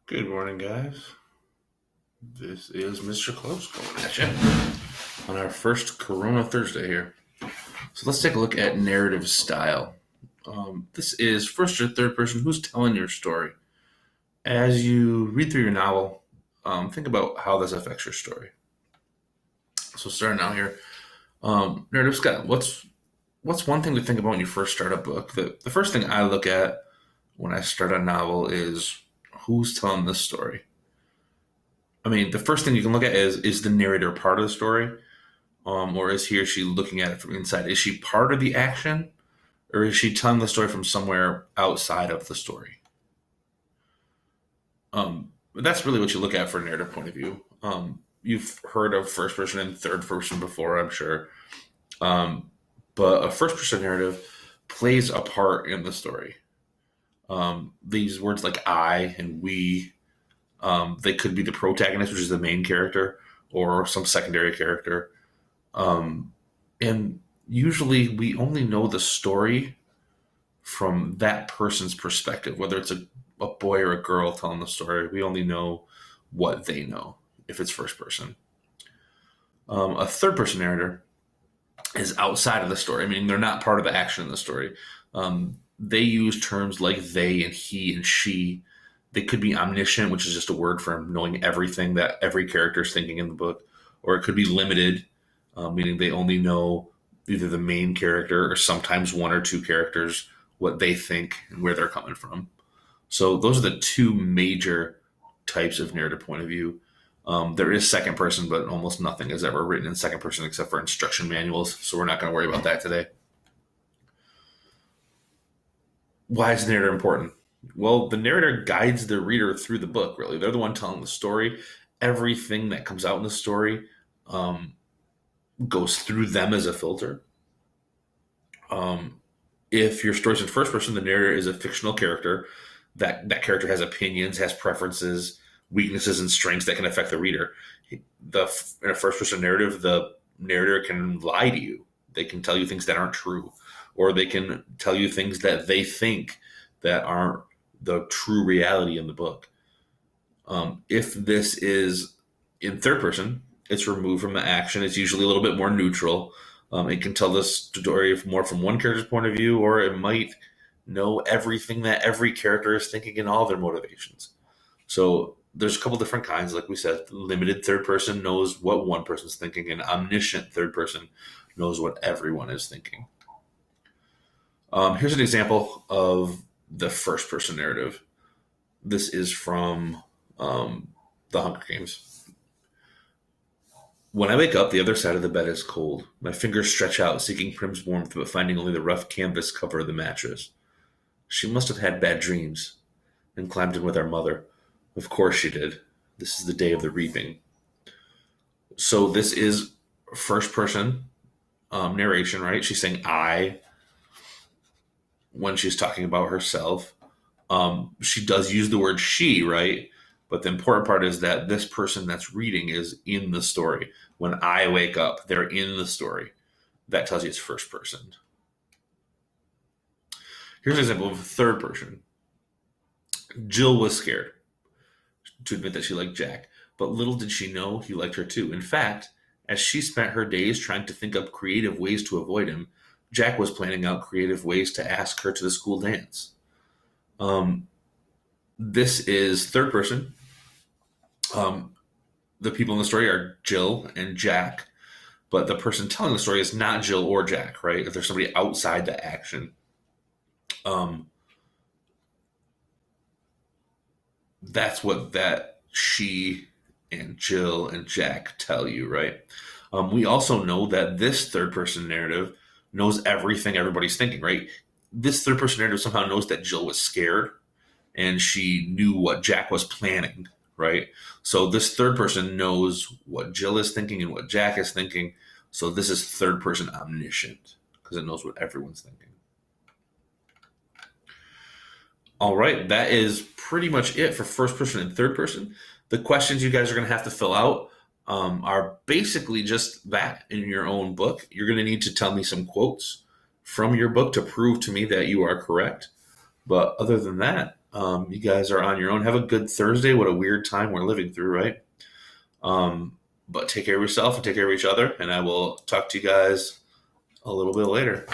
Good morning, guys. This is Mr. Closz coming at you on our first Corona Thursday here. So let's take a look at narrative style. This is first or third person who's telling your story. As you read through your novel, think about how this affects your story. So starting out here, narrative style. What's one thing to think about when you first start a book? The first thing I look at when I start a novel is who's telling this story. I mean, the first thing you can look at is the narrator part of the story, or is he or she looking at it from inside? Is she part of the action, or is she telling the story from somewhere outside of the story? That's really what you look at for a narrative point of view. You've heard of first person and third person before, I'm sure, but a first person narrative plays a part in the story. These words like I and we. They could be the protagonist, which is the main character, or some secondary character. And usually we only know the story from that person's perspective, whether it's a boy or a girl telling the story. We only know what they know if it's first person. A third person narrator is outside of the story. I mean, they're not part of the action in the story. They use terms like they and he and she. They could be omniscient, which is just a word for knowing everything that every character is thinking in the book. Or it could be limited, meaning they only know either the main character or sometimes one or two characters, what they think and where they're coming from. So those are the two major types of narrative point of view. There is second person, but almost nothing is ever written in second person except for instruction manuals. So we're not going to worry about that today. Why is the narrator important? Well, the narrator guides the reader through the book, really. They're the one telling the story. Everything that comes out in the story goes through them as a filter. If your story's in first person, the narrator is a fictional character. That character has opinions, has preferences, weaknesses, and strengths that can affect the reader. In a first person narrative, the narrator can lie to you. They can tell you things that aren't true, or they can tell you things that they think that aren't the true reality in the book. If this is in third person, it's removed from the action. It's usually a little bit more neutral. It can tell the story more from one character's point of view, or it might know everything that every character is thinking and all their motivations. So there's a couple different kinds. Like we said, limited third person knows what one person's thinking, and omniscient third person knows what everyone is thinking. Here's an example of the first person narrative. This is from The Hunger Games. When I wake up, the other side of the bed is cold. My fingers stretch out, seeking Prim's warmth, but finding only the rough canvas cover of the mattress. She must have had bad dreams and climbed in with our mother. Of course she did. This is the day of the reaping. So this is first person narration, right? She's saying I when she's talking about herself. She does use the word she, right? But the important part is that this person that's reading is in the story. When I wake up, they're in the story. That tells you it's first person. Here's an example of third person. Jill was scared to admit that she liked Jack, but little did she know he liked her too. In fact, as she spent her days trying to think up creative ways to avoid him, Jack was planning out creative ways to ask her to the school dance. This is third person. The people in the story are Jill and Jack, but the person telling the story is not Jill or Jack, right? If there's somebody outside the action. That's what that she and Jill and Jack tell you, right? We also know that this third person narrative knows everything everybody's thinking, right? This third person narrative somehow knows that Jill was scared and she knew what Jack was planning, right? So this third person knows what Jill is thinking and what Jack is thinking. So this is third person omniscient because it knows what everyone's thinking. All right, that is pretty much it for first person and third person. The questions you guys are going to have to fill out are basically just that in your own book. You're going to need to tell me some quotes from your book to prove to me that you are correct. But other than that, You guys are on your own. Have a good Thursday. What a weird time we're living through, right? But take care of yourself and take care of each other. And I will talk to you guys a little bit later.